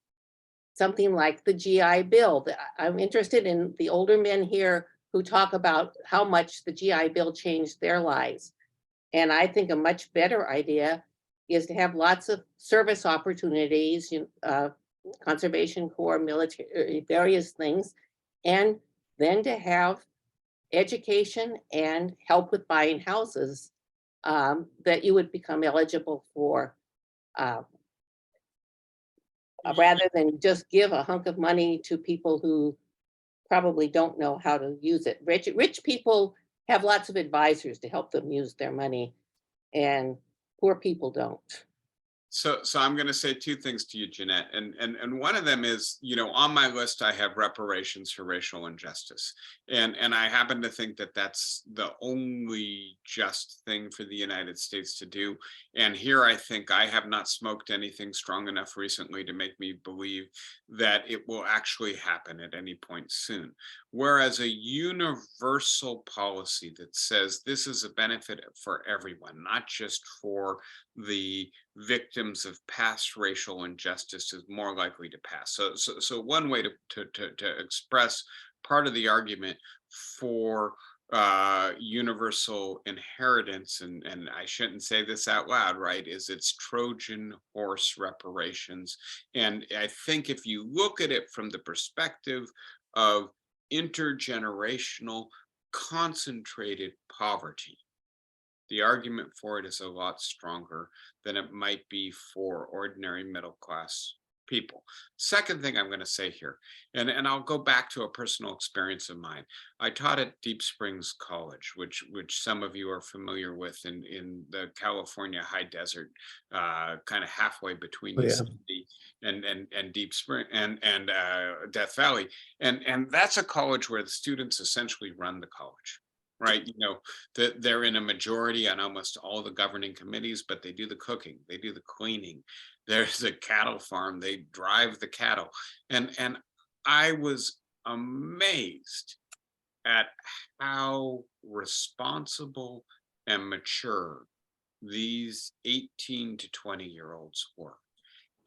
something like the GI Bill. I'm interested in the older men here who talk about how much the GI Bill changed their lives. And I think a much better idea is to have lots of service opportunities, Conservation Corps, military, various things, and then to have education and help with buying houses, that you would become eligible for, uh, rather than just give a hunk of money to people who probably don't know how to use it. Rich people have lots of advisors to help them use their money, and poor people don't. So I'm going to say two things to you, Jeanette, and one of them is, on my list I have reparations for racial injustice, and I happen to think that that's the only just thing for the United States to do. And here I think I have not smoked anything strong enough recently to make me believe that it will actually happen at any point soon. Whereas a universal policy that says this is a benefit for everyone, not just for the victims of past racial injustice, is more likely to pass. So one way to express part of the argument for universal inheritance, and I shouldn't say this out loud, right, is it's Trojan horse reparations. And I think if you look at it from the perspective of intergenerational concentrated poverty, the argument for it is a lot stronger than it might be for ordinary middle class people. Second thing I'm going to say here, and I'll go back to a personal experience of mine. I taught at Deep Springs College, which some of you are familiar with in the California high desert, kind of halfway between Oh, yeah. Yosemite and Deep Spring and Death Valley, and that's a college where the students essentially run the college. Right, they're in a majority on almost all the governing committees, but they do the cooking, they do the cleaning. There's a cattle farm, they drive the cattle, and I was amazed at how responsible and mature these 18 to 20-year-olds were.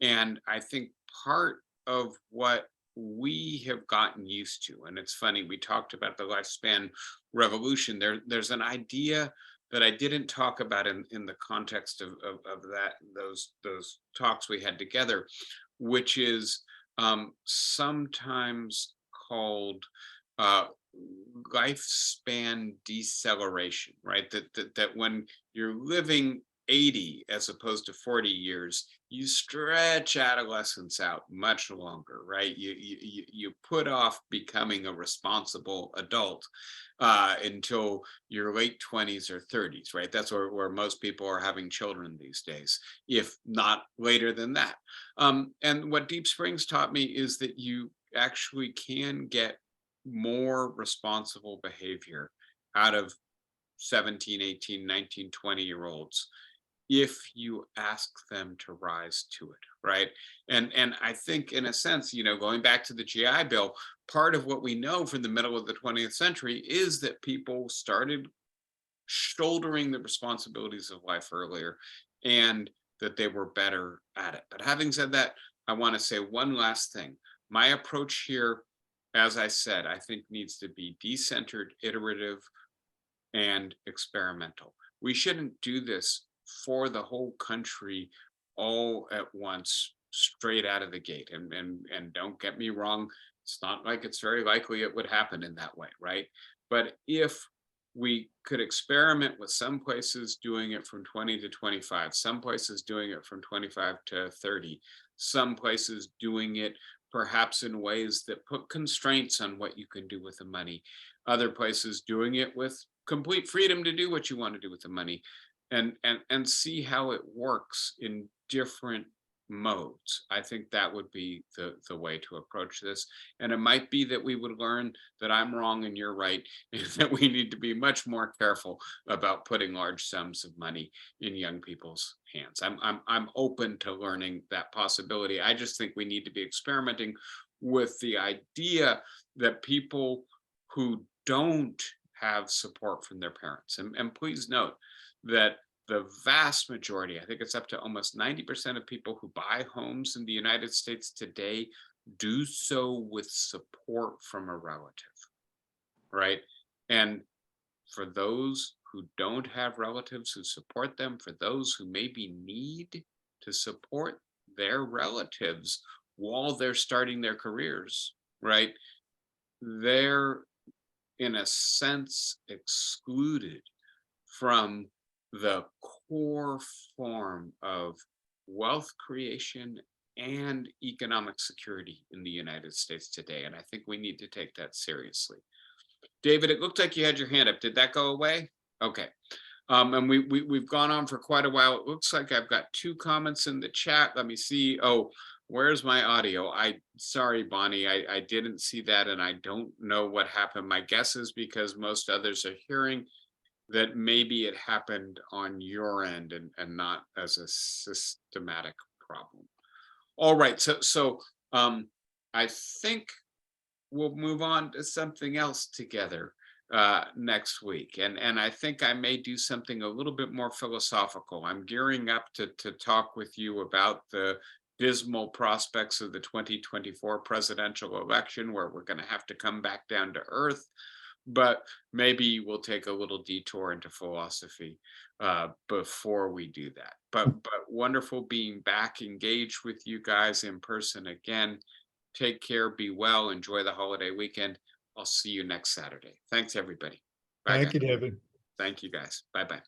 And I think part of what we have gotten used to, and it's funny, we talked about the lifespan revolution. There's an idea that I didn't talk about in the context of those talks we had together, which is sometimes called lifespan deceleration, right? That when you're living 80 as opposed to 40 years, you stretch adolescence out much longer, right? You put off becoming a responsible adult until your late 20s or 30s, right? That's where most people are having children these days, if not later than that. And what Deep Springs taught me is that you actually can get more responsible behavior out of 17, 18, 19, 20-year-olds if you ask them to rise to it, right? And I think in a sense, going back to the GI Bill, part of what we know from the middle of the 20th century is that people started shouldering the responsibilities of life earlier and that they were better at it. But having said that, I want to say one last thing. My approach here, as I said, I think needs to be decentered, iterative, and experimental. We shouldn't do this for the whole country all at once, straight out of the gate. And don't get me wrong, it's not like it's very likely it would happen in that way, right? But if we could experiment with some places doing it from 20 to 25, some places doing it from 25 to 30, some places doing it perhaps in ways that put constraints on what you can do with the money, other places doing it with complete freedom to do what you want to do with the money, and see how it works in different modes. I think that would be the way to approach this. And it might be that we would learn that I'm wrong and you're right, and that we need to be much more careful about putting large sums of money in young people's hands. I'm open to learning that possibility. I just think we need to be experimenting with the idea that people who don't have support from their parents, and please note that the vast majority, I think it's up to almost 90% of people who buy homes in the United States today do so with support from a relative, right? And for those who don't have relatives who support them, for those who maybe need to support their relatives while they're starting their careers, right? They're in a sense excluded from the core form of wealth creation and economic security in the United States today. And I think we need to take that seriously. David, it looked like you had your hand up. Did that go away? Okay. And we've gone on for quite a while. It looks like I've got 2 comments in the chat. Let me see. Oh, where's my audio? Sorry, Bonnie, I didn't see that, and I don't know what happened. My guess is because most others are hearing that maybe it happened on your end and not as a systematic problem. All right, so I think we'll move on to something else together next week. And I think I may do something a little bit more philosophical. I'm gearing up to talk with you about the dismal prospects of the 2024 presidential election, where we're going to have to come back down to earth. But maybe we'll take a little detour into philosophy before we do that. But wonderful being back engaged with you guys in person again. Take care, be well, enjoy the holiday weekend. I'll see you next Saturday. Thanks, everybody. Bye, Thank guys. you, David. Thank you, guys. Bye-bye.